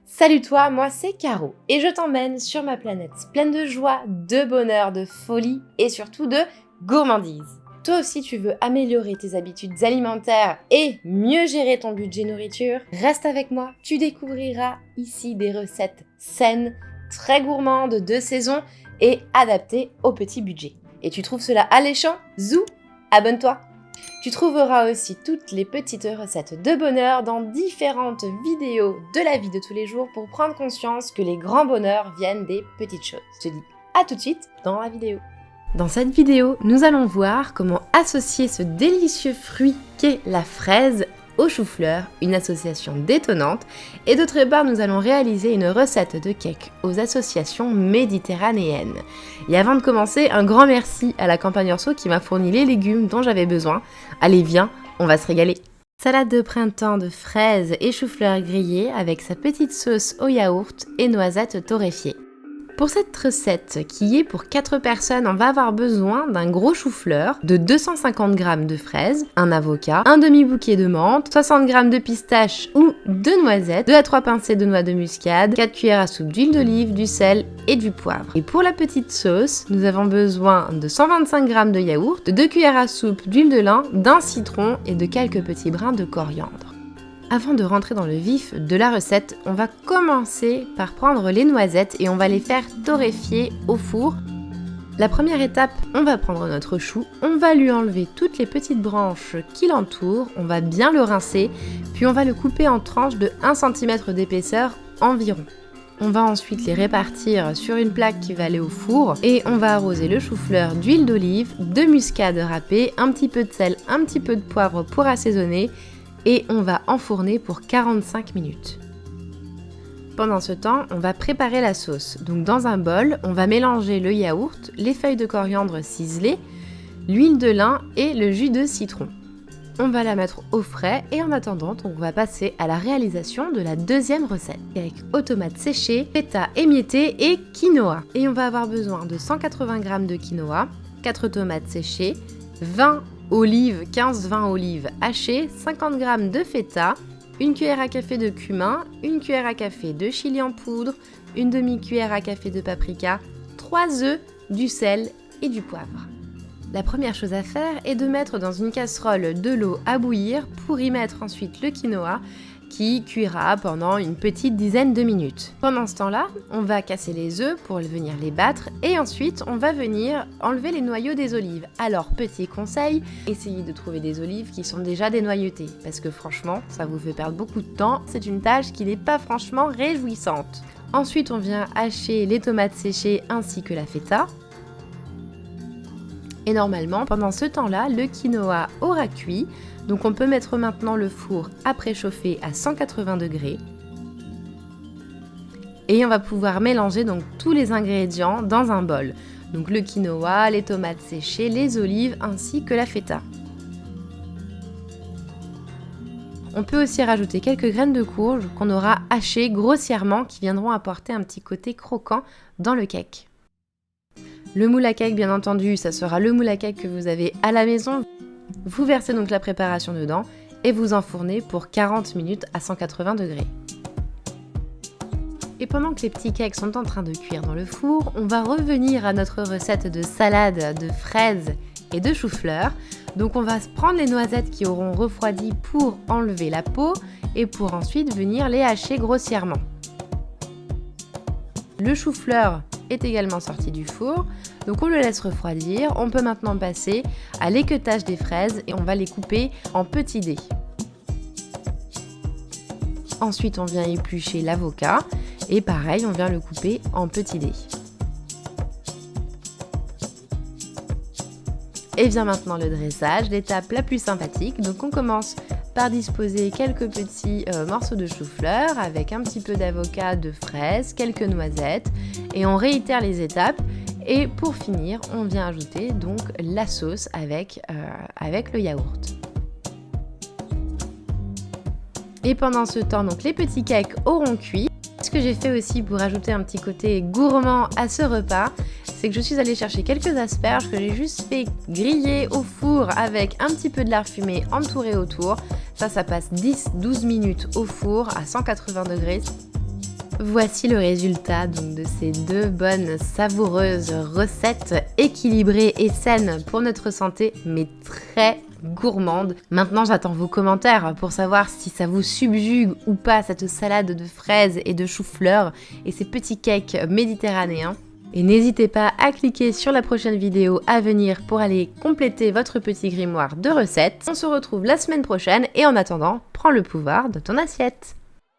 Salut toi, moi c'est Caro et je t'emmène sur ma planète pleine de joie, de bonheur, de folie et surtout de gourmandise. Toi aussi tu veux améliorer tes habitudes alimentaires et mieux gérer ton budget nourriture? Reste avec moi, tu découvriras ici des recettes saines, très gourmandes, de saison et adaptées au petit budget. Et tu trouves cela alléchant? Zou, abonne-toi! Tu trouveras aussi toutes les petites recettes de bonheur dans différentes vidéos de la vie de tous les jours pour prendre conscience que les grands bonheurs viennent des petites choses. Je te dis à tout de suite dans la vidéo. Dans cette vidéo, nous allons voir comment associer ce délicieux fruit qu'est la fraise au chou-fleur, une association détonnante, et d'autre part nous allons réaliser une recette de cake aux associations méditerranéennes. Et avant de commencer, un grand merci à la Campagne Orso qui m'a fourni les légumes dont j'avais besoin. Allez viens, on va se régaler. Salade de printemps de fraises et chou-fleur grillés avec sa petite sauce au yaourt et noisettes torréfiées. Pour cette recette, qui est pour 4 personnes, on va avoir besoin d'un gros chou-fleur, de 250 g de fraises, un avocat, un demi-bouquet de menthe, 60 g de pistaches ou de noisettes, 2 à 3 pincées de noix de muscade, 4 cuillères à soupe d'huile d'olive, du sel et du poivre. Et pour la petite sauce, nous avons besoin de 125 g de yaourt, de 2 cuillères à soupe d'huile de lin, d'un citron et de quelques petits brins de coriandre. Avant de rentrer dans le vif de la recette, on va commencer par prendre les noisettes et on va les faire torréfier au four. La première étape, on va prendre notre chou, on va lui enlever toutes les petites branches qui l'entourent, on va bien le rincer, puis on va le couper en tranches de 1 cm d'épaisseur environ. On va ensuite les répartir sur une plaque qui va aller au four et on va arroser le chou-fleur d'huile d'olive, de muscade râpée, un petit peu de sel, un petit peu de poivre pour assaisonner, et on va enfourner pour 45 minutes. Pendant ce temps, on va préparer la sauce. Donc dans un bol, on va mélanger le yaourt, les feuilles de coriandre ciselées, l'huile de lin et le jus de citron. On va la mettre au frais et en attendant, on va passer à la réalisation de la deuxième recette avec aux tomates séchées, feta émietté et quinoa. Et on va avoir besoin de 180 g de quinoa, 4 tomates séchées, 20 olives, 15-20 olives hachées, 50 g de feta, une cuillère à café de cumin, une cuillère à café de chili en poudre, une demi-cuillère à café de paprika, 3 œufs, du sel et du poivre. La première chose à faire est de mettre dans une casserole de l'eau à bouillir pour y mettre ensuite le quinoa qui cuira pendant une petite dizaine de minutes. Pendant ce temps-là, on va casser les œufs pour venir les battre et ensuite on va venir enlever les noyaux des olives. Alors petit conseil, essayez de trouver des olives qui sont déjà dénoyautées parce que franchement, ça vous fait perdre beaucoup de temps, c'est une tâche qui n'est pas franchement réjouissante. Ensuite, on vient hacher les tomates séchées ainsi que la feta. Et normalement, pendant ce temps-là, le quinoa aura cuit. Donc on peut mettre maintenant le four à préchauffer à 180 degrés. Et on va pouvoir mélanger donc tous les ingrédients dans un bol. Donc le quinoa, les tomates séchées, les olives ainsi que la feta. On peut aussi rajouter quelques graines de courge qu'on aura hachées grossièrement qui viendront apporter un petit côté croquant dans le cake. Le moule à cake, bien entendu, ça sera le moule à cake que vous avez à la maison. Vous versez donc la préparation dedans et vous enfournez pour 40 minutes à 180 degrés. Et pendant que les petits cakes sont en train de cuire dans le four, on va revenir à notre recette de salade de fraises et de chou-fleur. Donc on va prendre les noisettes qui auront refroidi pour enlever la peau et pour ensuite venir les hacher grossièrement. Le chou-fleur est également sorti du four, donc on le laisse refroidir. On peut maintenant passer à l'équeutage des fraises et on va les couper en petits dés. Ensuite on vient éplucher l'avocat et pareil on vient le couper en petits dés. Et vient maintenant le dressage, l'étape la plus sympathique. Donc on commence par disposer quelques petits morceaux de chou-fleur avec un petit peu d'avocat, de fraises, quelques noisettes et on réitère les étapes. Et pour finir, on vient ajouter donc la sauce avec le yaourt. Et pendant ce temps, donc les petits cakes auront cuit. Ce que j'ai fait aussi pour ajouter un petit côté gourmand à ce repas, c'est que je suis allée chercher quelques asperges que j'ai juste fait griller au four avec un petit peu de lard fumé entouré autour. Ça passe 10-12 minutes au four à 180 degrés. Voici le résultat donc de ces 2 bonnes savoureuses recettes équilibrées et saines pour notre santé, mais très gourmandes. Maintenant, j'attends vos commentaires pour savoir si ça vous subjugue ou pas cette salade de fraises et de chou-fleur et ces petits cakes méditerranéens. Et n'hésitez pas à cliquer sur la prochaine vidéo à venir pour aller compléter votre petit grimoire de recettes. On se retrouve la semaine prochaine et en attendant, prends le pouvoir de ton assiette.